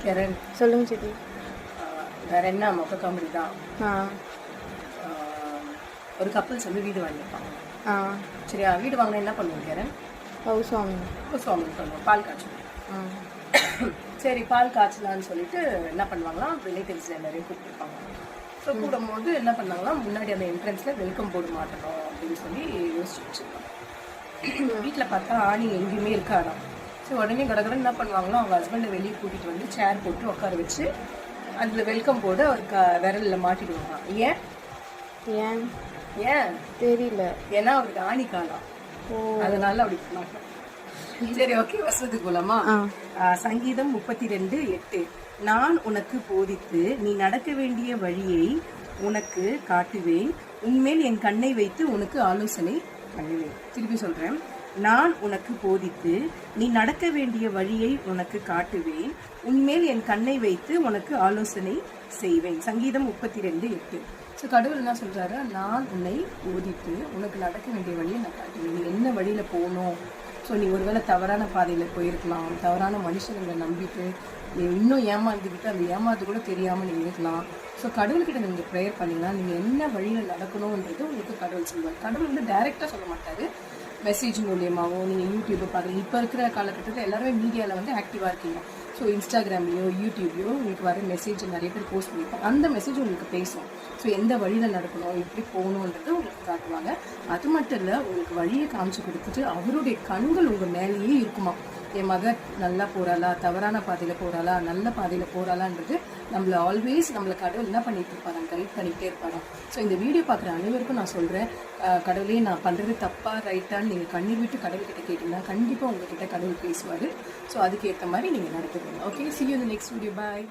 கிரண் சொல்லுங்க சித்தி. வேற என்ன மொக்க காமெடி தான். ஆ ஒரு கப்பல்ஸ் வந்து வீடு வாங்கியிருப்பாங்க. ஆ சரியா, வீடு வாங்கினா என்ன பண்ணுவோம் Kiran? House warming. House warming பண்ணுவோம், பால் காய்ச்சுவோம். ஆ சரி, பால் காய்ச்சலான்னு சொல்லிட்டு என்ன பண்ணுவாங்களாம், ரிலேட்டிவ்ஸில் எல்லாரையும் கூப்பிட்டுருப்பாங்க. ஸோ கூடும்போது என்ன பண்ணாங்களாம், முன்னாடி அந்த என்ட்ரன்ஸில் வெல்கம் போர்டு மாட்டணும் அப்படின்னு சொல்லி யோசிச்சு வச்சுருப்பாங்க. வீட்டில் பார்த்தா ஆணி எங்கேயுமே இருக்காதான். ஸோ உடனே கடகடன் என்ன பண்ணுவாங்களோ, அவங்க ஹஸ்பண்டை வெளியே கூட்டிகிட்டு வந்து சேர் போட்டு உட்கார வச்சு அதில் வெல்கம் போர்டு அவருக்கு விரலில் மாட்டிடுவாங்க. ஏன் ஏன் ஏன் தெரியல. ஏன்னா அவருக்கு ஆணி காலம், அதனால அப்படி பண்ணாங்க. சரி, ஓகே, வசனத்துக்கு போலாமா? சங்கீதம் 32:8. நான் உனக்கு போதித்து நீ நடக்க வேண்டிய வழியை உனக்கு காட்டுவேன், உன்மேல் என் கண்ணை வைத்து உனக்கு ஆலோசனை பண்ணுவேன். திருப்பி சொல்றேன். நான் உனக்கு போதித்து நீ நடக்க வேண்டிய வழியை உனக்கு காட்டுவேன், உன்மேல் என் கண்ணை வைத்து உனக்கு ஆலோசனை செய்வேன். சங்கீதம் 32:8. ஸோ கடவுள் என்ன சொல்றாரு, நான் உன்னை போதித்து உனக்கு நடக்க வேண்டிய வழியை நான் காட்டுவேன். நீ என்ன வழியில போகணும். ஸோ நீ ஒருவேளை தவறான பாதையில் போயிருக்கலாம், தவறான மனுஷங்களை நம்பிட்டு நீ இன்னும் ஏமாந்துக்கிட்டு அந்த ஏமாந்து கூட தெரியாமல் நீ இருக்கலாம். ஸோ கடவுள்கிட்ட நீங்கள் ப்ரேயர் பண்ணிங்கன்னா நீங்கள் என்ன வழியில் நடக்கணுன்றது உங்களுக்கு கடவுள் சொல்லுவார். கடவுள் வந்து டைரெக்டாக சொல்ல மாட்டார், மெசேஜ் மூலியமாகவும். நீங்கள் யூடியூப்பை பார்க்குறீங்க, இப்போ இருக்கிற காலகட்டத்தில் எல்லாருமே மீடியாவில் வந்து ஆக்டிவாக இருக்கீங்க. ஸோ இன்ஸ்டாகிராம்லேயோ யூடியூப்லையோ உங்களுக்கு வர மெசேஜ் நிறைய பேர் போஸ்ட் பண்ணியிருப்பாங்க. அந்த மெசேஜ் உங்களுக்கு பேசும். ஸோ எந்த வழியில் நடக்கணும், எப்படி போகணுன்றது உங்களுக்கு காட்டுவாங்க. அது மட்டும் இல்லை, உங்களுக்கு வழியை காமிச்சு கொடுத்துட்டு அவருடைய கண்கள் உங்கள் மேலேயே இருக்குமா. என் மகள் நல்லா போகிறாளா, தவறான பாதையில் போகிறாளா, நல்ல பாதையில் போகிறாளான்றது நம்மளை ஆல்வேஸ் நம்மளை கடவுள் என்ன பண்ணிட்டு இருப்பாங்க, கைட் பண்ணிகிட்டே இருப்பாங்க. ஸோ இந்த வீடியோ பார்க்குற அனைவருக்கும் நான் சொல்கிறேன், கடவுளே நான் பண்ணுறது தப்பாக ரைட்டான்னு நீங்கள் கண்ணீர் விட்டு கடவுள்கிட்ட கேட்டிங்கன்னா கண்டிப்பாக உங்ககிட்ட கடவுள் பேசுவார். ஸோ அதுக்கேற்ற மாதிரி நீங்கள் நடத்துவீங்க. Okay, see you in the next video. Bye.